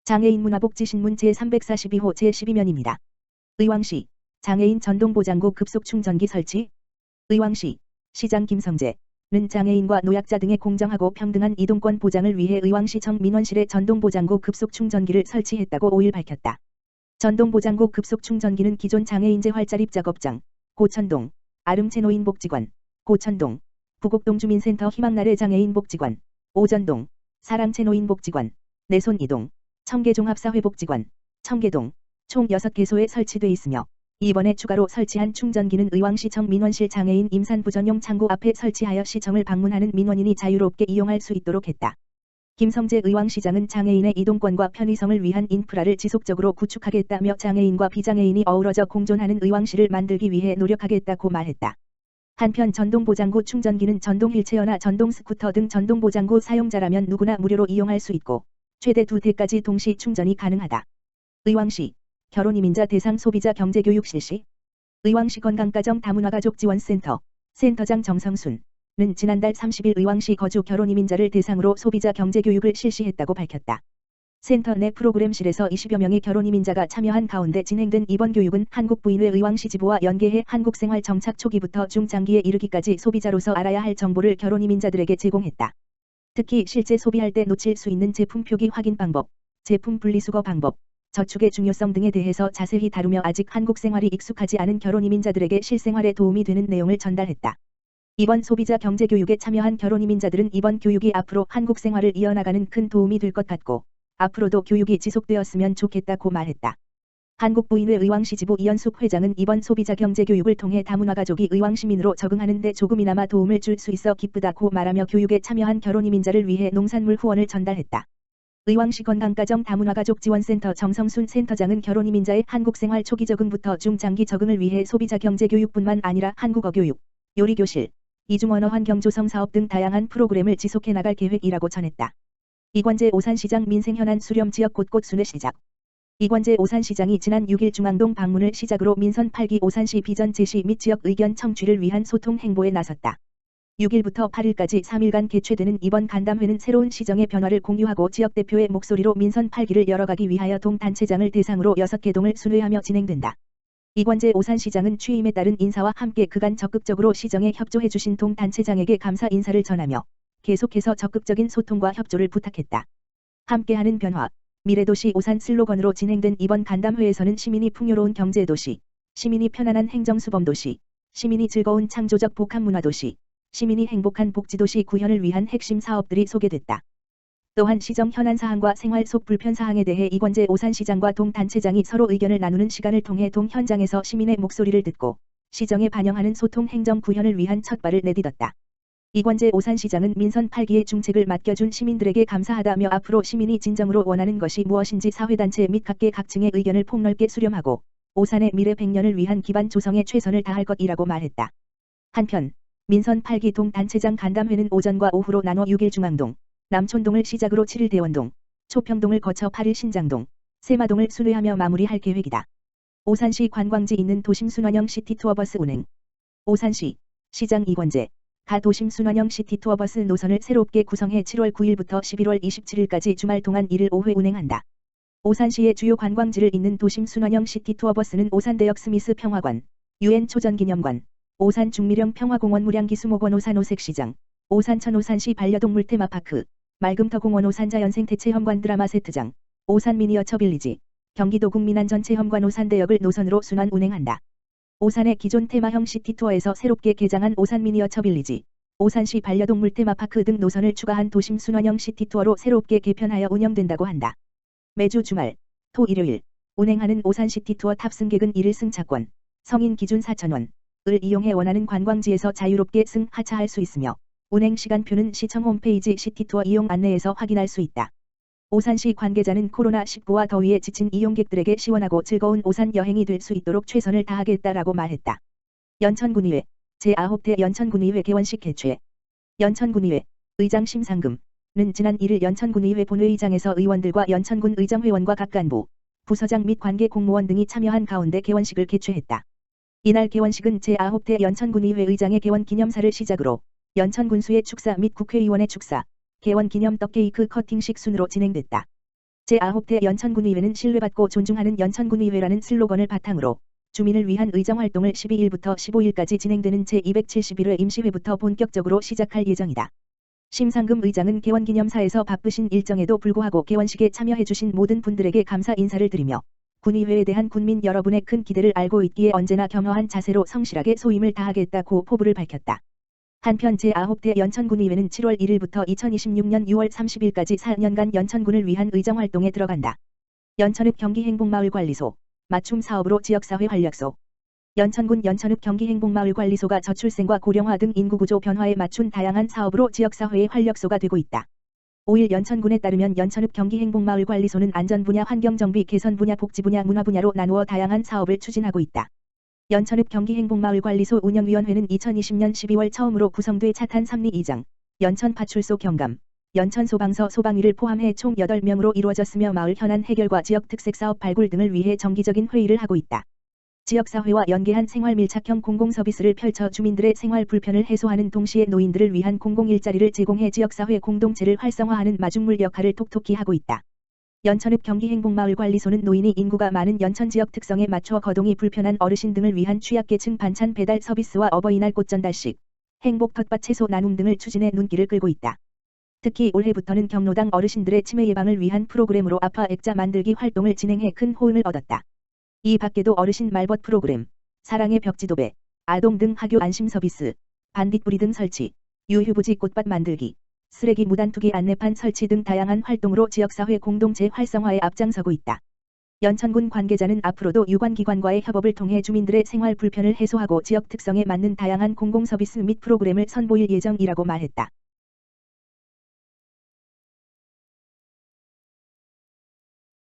장애인 문화복지신문 제342호 제12면입니다. 의왕시 장애인 전동보장구 급속충전기 설치. 의왕시 시장 김성재는 장애인과 노약자 등의 공정하고 평등한 이동권 보장을 위해 의왕시청 민원실에 전동보장구 급속충전기를 설치했다고 5일 밝혔다. 전동보장구 급속충전기는 기존 장애인재 활자립 작업장, 고천동, 아름채노인복지관, 고천동, 부곡동 주민센터 희망나래 장애인복지관, 오전동, 사랑채노인복지관, 내손이동, 청계종합사회복지관, 청계동, 총 6개소에 설치돼 있으며 이번에 추가로 설치한 충전기는 의왕시청 민원실 장애인 임산부 전용 창고 앞에 설치하여 시청을 방문하는 민원인이 자유롭게 이용할 수 있도록 했다. 김성재 의왕시장은 장애인의 이동권과 편의성을 위한 인프라를 지속적으로 구축하겠다며 장애인과 비장애인이 어우러져 공존하는 의왕시를 만들기 위해 노력하겠다고 말했다. 한편 전동보장구 충전기는 전동 휠체어나 전동 스쿠터 등 전동보장구 사용자라면 누구나 무료로 이용할 수 있고 최대 2대까지 동시 충전이 가능하다. 의왕시 결혼이민자 대상 소비자 경제교육 실시. 의왕시 건강가정 다문화가족지원센터 센터장 정성순은 지난달 30일 의왕시 거주 결혼이민자를 대상으로 소비자 경제교육을 실시했다고 밝혔다. 센터 내 프로그램실에서 20여 명의 결혼이민자가 참여한 가운데 진행된 이번 교육은 한국부인회 의왕시 지부와 연계해 한국생활 정착 초기부터 중장기에 이르기까지 소비자로서 알아야 할 정보를 결혼이민자들에게 제공했다. 특히 실제 소비할 때 놓칠 수 있는 제품 표기 확인 방법, 제품 분리수거 방법, 저축의 중요성 등에 대해서 자세히 다루며 아직 한국 생활이 익숙하지 않은 결혼이민자들에게 실생활에 도움이 되는 내용을 전달했다. 이번 소비자 경제교육에 참여한 결혼이민자들은 이번 교육이 앞으로 한국 생활을 이어나가는 큰 도움이 될 것 같고 앞으로도 교육이 지속되었으면 좋겠다고 말했다. 한국부인회 의왕시 지부 이현숙 회장은 이번 소비자 경제교육을 통해 다문화가족이 의왕시민으로 적응하는 데 조금이나마 도움을 줄 수 있어 기쁘다고 말하며 교육에 참여한 결혼이민자를 위해 농산물 후원을 전달했다. 의왕시 건강가정 다문화가족지원센터 정성순 센터장은 결혼이민자의 한국생활 초기 적응부터 중장기 적응을 위해 소비자 경제교육뿐만 아니라 한국어 교육, 요리교실, 이중언어 환경 조성 사업 등 다양한 프로그램을 지속해 나갈 계획이라고 전했다. 이관재 오산시장 민생현안 수렴 지역 곳곳 순회 시작. 이관재 오산시장이 지난 6일 중앙동 방문을 시작으로 민선 8기 오산시 비전 제시 및 지역 의견 청취를 위한 소통 행보에 나섰다. 6일부터 8일까지 3일간 개최되는 이번 간담회는 새로운 시정의 변화를 공유하고 지역 대표의 목소리로 민선 8기를 열어가기 위하여 동단체장을 대상으로 6개 동을 순회하며 진행된다. 이관재 오산시장은 취임에 따른 인사와 함께 그간 적극적으로 시정에 협조해주신 동단체장에게 감사 인사를 전하며 계속해서 적극적인 소통과 협조를 부탁했다. 함께하는 변화, 미래도시 오산 슬로건으로 진행된 이번 간담회에서는 시민이 풍요로운 경제도시, 시민이 편안한 행정수범도시, 시민이 즐거운 창조적 복합문화도시, 시민이 행복한 복지도시 구현을 위한 핵심 사업들이 소개됐다. 또한 시정 현안 사항과 생활 속 불편 사항에 대해 이관재 오산시장과 동단체장이 서로 의견을 나누는 시간을 통해 동 현장에서 시민의 목소리를 듣고 시정에 반영하는 소통 행정 구현을 위한 첫발을 내딛었다. 이관재 오산시장은 민선 8기의 중책을 맡겨준 시민들에게 감사하다며 앞으로 시민이 진정으로 원하는 것이 무엇인지 사회단체 및 각계각층의 의견을 폭넓게 수렴하고 오산의 미래 100년을 위한 기반 조성에 최선을 다할 것이라고 말했다. 한편 민선 8기 동단체장 간담회는 오전과 오후로 나눠 6일 중앙동, 남촌동을 시작으로 7일 대원동, 초평동을 거쳐 8일 신장동, 세마동을 순회하며 마무리할 계획이다. 오산시 관광지 있는 도심 순환형 시티투어버스 운행. 오산시 시장 이관재 가 도심 순환형 시티투어버스 노선을 새롭게 구성해 7월 9일부터 11월 27일까지 주말 동안 1일 5회 운행한다. 오산시의 주요 관광지를 잇는 도심 순환형 시티투어버스는 오산대역 스미스 평화관, UN 초전기념관, 오산 중미령 평화공원 무량기수목원 오산 오색시장, 오산천 오산시 반려동물 테마파크, 맑음터공원 오산자연생태체험관 드라마 세트장, 오산 미니어처 빌리지, 경기도 국민안전체험관 오산대역을 노선으로 순환 운행한다. 오산의 기존 테마형 시티투어에서 새롭게 개장한 오산 미니어처 빌리지, 오산시 반려동물 테마파크 등 노선을 추가한 도심 순환형 시티투어로 새롭게 개편하여 운영된다고 한다. 매주 주말, 토 일요일 운행하는 오산 시티투어 탑승객은 1일 승차권, 성인 기준 4,000원, 을 이용해 원하는 관광지에서 자유롭게 승 하차할 수 있으며 운행 시간표는 시청 홈페이지 시티투어 이용 안내에서 확인할 수 있다. 오산시 관계자는 코로나19와 더위에 지친 이용객들에게 시원하고 즐거운 오산 여행이 될 수 있도록 최선을 다하겠다라고 말했다. 연천군의회 제9대 연천군의회 개원식 개최. 연천군의회 의장 심상금은 지난 1일 연천군의회 본회의장에서 의원들과 연천군 의정회원과 각 간부, 부서장 및 관계 공무원 등이 참여한 가운데 개원식을 개최했다. 이날 개원식은 제9대 연천군의회 의장의 개원 기념사를 시작으로 연천군수의 축사 및 국회의원의 축사, 개원 기념 떡케이크 커팅식 순으로 진행됐다. 제9대 연천군의회는 신뢰받고 존중하는 연천군의회라는 슬로건을 바탕으로 주민을 위한 의정활동을 12일부터 15일까지 진행되는 제271회 임시회부터 본격적으로 시작할 예정이다. 심상금 의장은 개원기념사에서 바쁘신 일정에도 불구하고 개원식에 참여해주신 모든 분들에게 감사 인사를 드리며 군의회에 대한 군민 여러분의 큰 기대를 알고 있기에 언제나 겸허한 자세로 성실하게 소임을 다하겠다고 포부를 밝혔다. 한편 제9대 연천군의회는 7월 1일부터 2026년 6월 30일까지 4년간 연천군을 위한 의정활동에 들어간다. 연천읍 경기행복마을관리소, 맞춤 사업으로 지역사회 활력소. 연천군 연천읍 경기행복마을관리소가 저출생과 고령화 등 인구구조 변화에 맞춘 다양한 사업으로 지역사회의 활력소가 되고 있다. 5일 연천군에 따르면 연천읍 경기행복마을관리소는 안전 분야, 환경 정비 개선 분야, 복지 분야, 문화 분야로 나누어 다양한 사업을 추진하고 있다. 연천읍 경기행복마을관리소 운영위원회는 2020년 12월 처음으로 구성돼 차탄 3리 2장, 연천파출소 경감, 연천소방서 소방위를 포함해 총 8명으로 이루어졌으며 마을 현안 해결과 지역 특색사업 발굴 등을 위해 정기적인 회의를 하고 있다. 지역사회와 연계한 생활 밀착형 공공서비스를 펼쳐 주민들의 생활 불편을 해소하는 동시에 노인들을 위한 공공일자리를 제공해 지역사회 공동체를 활성화하는 마중물 역할을 톡톡히 하고 있다. 연천읍 경기행복마을관리소는 노인이 인구가 많은 연천 지역 특성에 맞춰 거동이 불편한 어르신 등을 위한 취약계층 반찬 배달 서비스와 어버이날 꽃 전달식, 행복 텃밭 채소 나눔 등을 추진해 눈길을 끌고 있다. 특히 올해부터는 경로당 어르신들의 치매 예방을 위한 프로그램으로 아파 액자 만들기 활동을 진행해 큰 호응을 얻었다. 이 밖에도 어르신 말벗 프로그램, 사랑의 벽지도배, 아동 등 학교 안심 서비스, 반딧불이 등 설치, 유휴부지 꽃밭 만들기, 쓰레기 무단 투기 안내판 설치 등 다양한 활동으로 지역사회 공동체 활성화에 앞장서고 있다. 연천군 관계자는 앞으로도 유관기관과의 협업을 통해 주민들의 생활 불편을 해소하고 지역 특성에 맞는 다양한 공공서비스 및 프로그램을 선보일 예정이라고 말했다.